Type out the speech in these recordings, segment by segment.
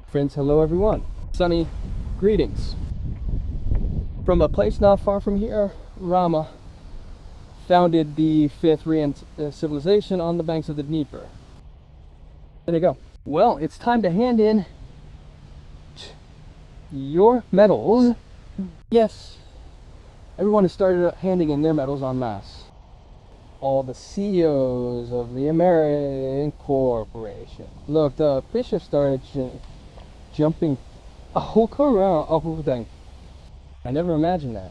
Friends, hello everyone. Sunny greetings. From a place not far from here, Rama founded the fifth civilization on the banks of the Dnieper. There you go. Well, it's time to hand in your medals. Yes, everyone has started handing in their medals en masse. All the CEOs of the American corporation. Look, the bishop started jumping a whole car around a whole thing. I never imagined that.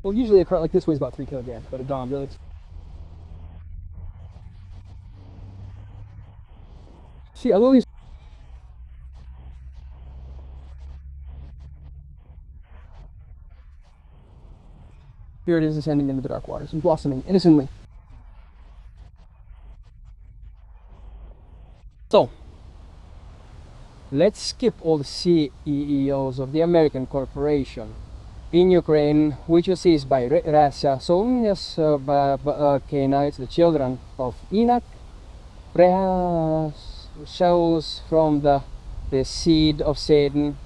Well, usually a cart like this weighs about 3 kilograms, but a Dom really. See, I love these. Here it is ascending into the dark waters and blossoming innocently. So, let's skip all the CEOs of the American corporation in Ukraine, which was seized by Russia. So, yes, Canaanites, the children of Enoch, shows from the seed of Satan.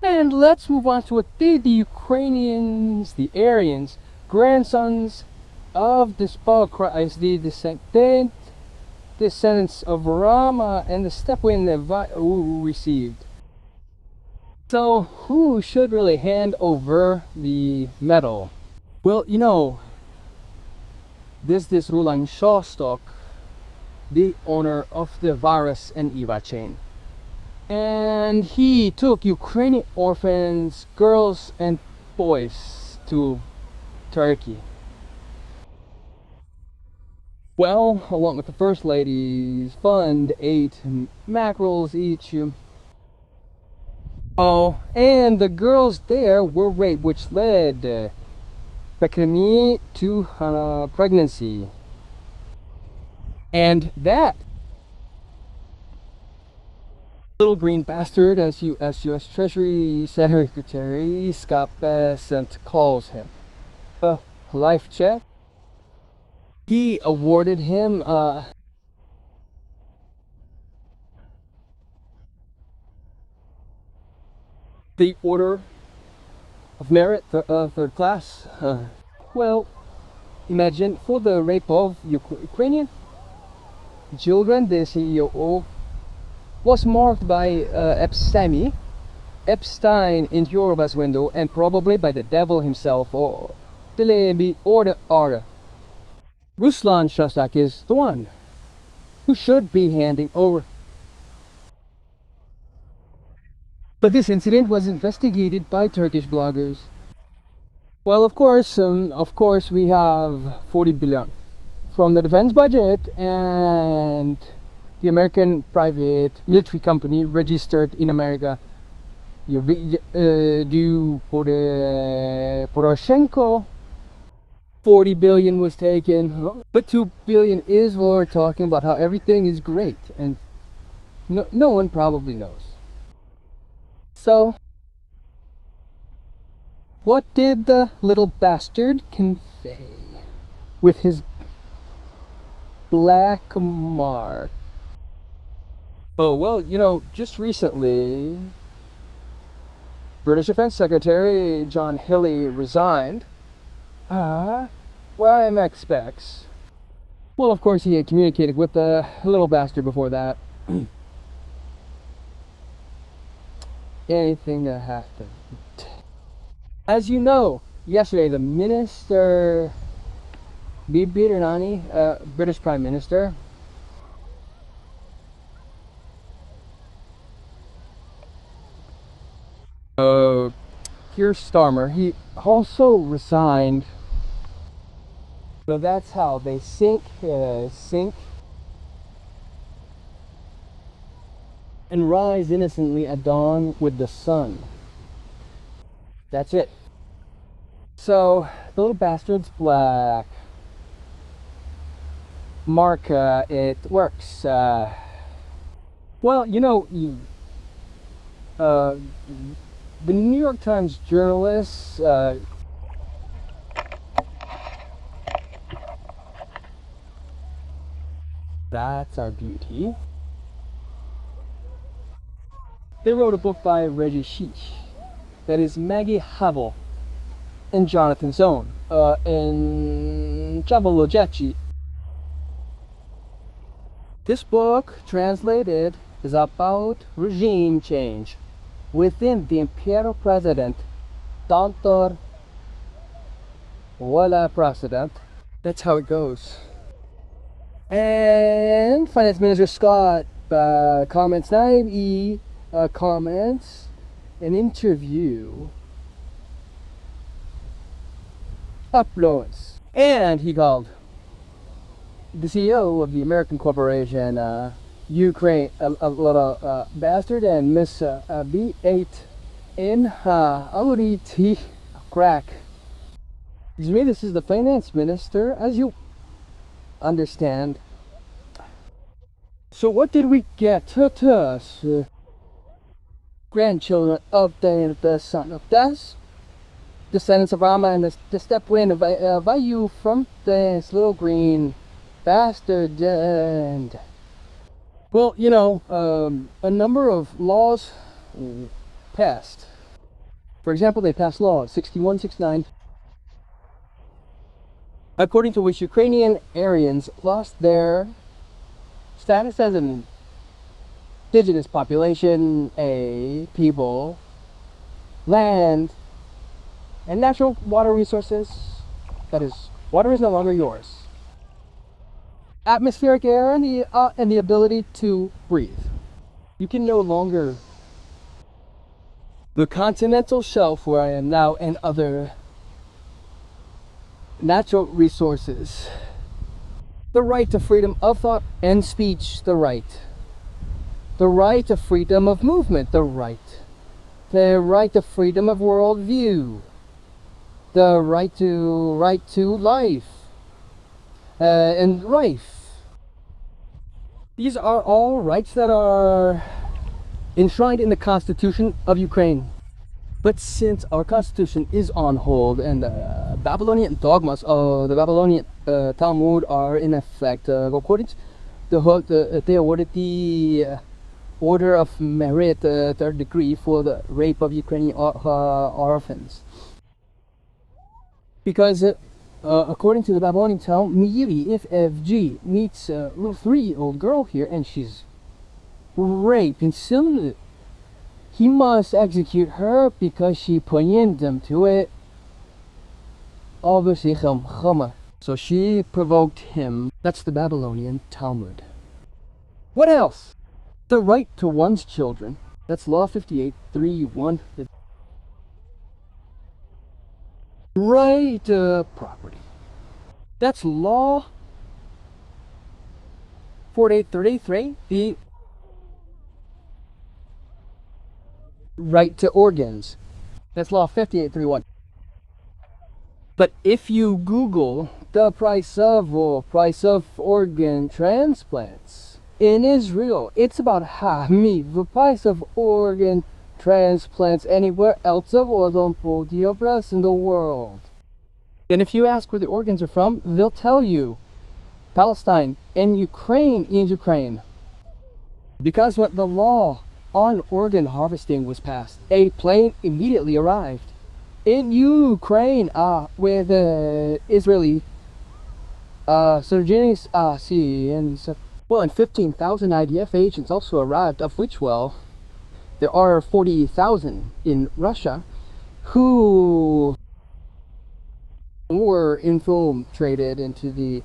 And let's move on to what the Ukrainians, the Aryans, grandsons of the spoiled Christ, the descendants of Rama, and the stepwin who received. So, who should really hand over the medal? Well, you know, this Rulan Shostok, the owner of the Varus and Eva chain. And he took Ukrainian orphans, girls and boys to Turkey. Well, along with the First Lady's fund, 8 mackerels each. Oh, and the girls there were raped, which led Bekami to pregnancy. And that little green bastard, as U.S. Treasury Secretary Scott Bessent calls him, a life check. He awarded him the Order of Merit, third class. Well, imagine, for the rape of Ukrainian children, the CEO was marked by Epstein in Yoruba's window, and probably by the devil himself, or the order. Ruslan Shostak is the one who should be handing over. But this incident was investigated by Turkish bloggers. Well, of course, we have 40 billion from the defense budget and the American private military company registered in America. Poroshenko, 40 billion was taken, but 2 billion is what we're talking about, how everything is great, and no one probably knows. So, what did the little bastard convey with his black mark? Oh, well, you know, just recently, British Defense Secretary John Healey resigned. Well, I'm expects. Well, of course, he had communicated with the little bastard before that. Anything that happened. As you know, yesterday the minister, Bibi Irani, British Prime Minister, Keir Starmer, he also resigned. So that's how they sink and rise innocently at dawn with the sun. That's it. So the little bastard's black mark, it works. Well, you know, the New York Times journalists that's our beauty. They wrote a book by Reggie Sheesh. That is Maggie Havel and Jonathan Zone in Jabalojachi. This book, translated, is about regime change within the imperial president, Dr. Wala President. That's how it goes. And Finance Minister Scott comments 9E comments an interview uploads, and he called the CEO of the American corporation Ukraine a little bastard, and Miss B8 in Aluriti crack. This is the finance minister, as you understand. So what did we get to us? Grandchildren of the son of Das, descendants of Rama, and the step wind of you from this little green bastard. And well, you know, a number of laws passed. For example, they passed law 6169, according to which Ukrainian Aryans lost their status as an indigenous population, a people, land, and natural water resources. That is, water is no longer yours. Atmospheric air and the ability to breathe. You can no longer. The continental shelf where I am now and other natural resources. The right to freedom of thought and speech. The right to freedom of movement. The right to freedom of worldview. The right to life and life. These are all rights that are enshrined in the Constitution of Ukraine. But since our Constitution is on hold and Babylonian dogmas of the Babylonian Talmud are in effect, according to they awarded the Order of Merit, third degree, for the rape of Ukrainian orphans. Because according to the Babylonian Talmud, Miri, if FG meets a little 3-year-old girl here and she's raped and still, he must execute her because she pointed them to it. Obviously, so she provoked him. That's the Babylonian Talmud. What else? The right to one's children. That's Law 58.3.1. Right to property. That's Law 48.33. The right to organs. That's Law 58.3.1. But if you Google the price of organ transplants in Israel, it's about half the price of organ transplants anywhere else of Olympodiobras in the world. And if you ask where the organs are from, they'll tell you Palestine and Ukraine. Because when the law on organ harvesting was passed, a plane immediately arrived in Ukraine with Israeli surgeons, and 15,000 IDF agents also arrived, of which, well, there are 40,000 in Russia who were infiltrated into the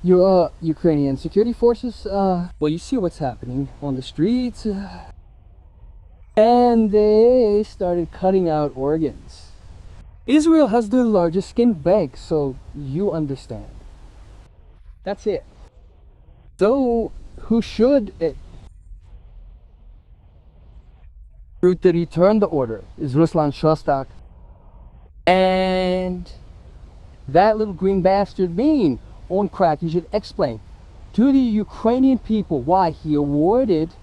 Ukrainian security forces. Well, you see what's happening on the streets. And they started cutting out organs. Israel has the largest skin bank, so you understand. That's it. So, who should to return the order is Ruslan Shostak. And that little green bastard being on crack, he should explain to the Ukrainian people why he awarded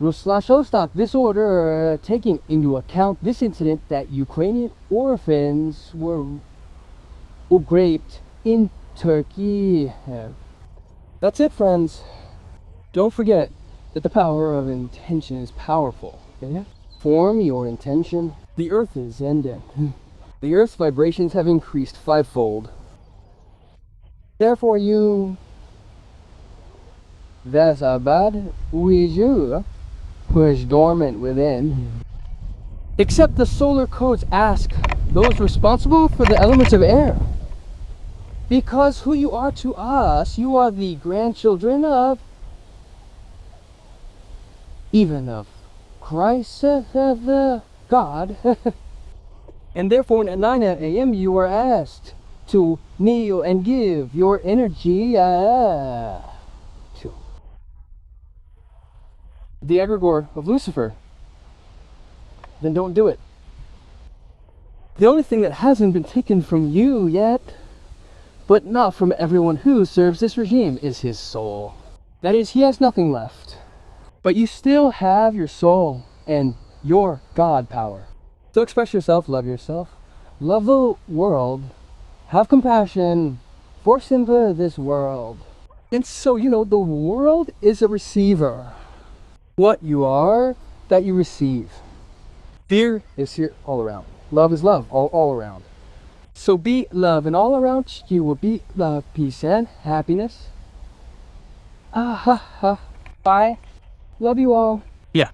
Ruslan Shostak this order, taking into account this incident that Ukrainian orphans were raped in Turkey. That's it, friends. Don't forget that the power of intention is powerful. Okay? Form your intention. The earth is ending. The earth's vibrations have increased fivefold. Therefore you Vesabad Uiju was dormant within. Except the solar codes ask those responsible for the elements of air. Because who you are to us, you are the grandchildren of, even of Christ, the God. And therefore at 9 a.m. you are asked to kneel and give your energy to the egregore of Lucifer. Then don't do it. The only thing that hasn't been taken from you yet, but not from everyone who serves this regime, is his soul. That is, he has nothing left. But you still have your soul and your God power. So express yourself, love the world, have compassion for Simba, this world. And so, you know, the world is a receiver. What you are, that you receive. Fear is here all around. Love is love all around. So be love, and all around you will be love, peace, and happiness. Ah ha ha. Bye. Love you all. Yeah.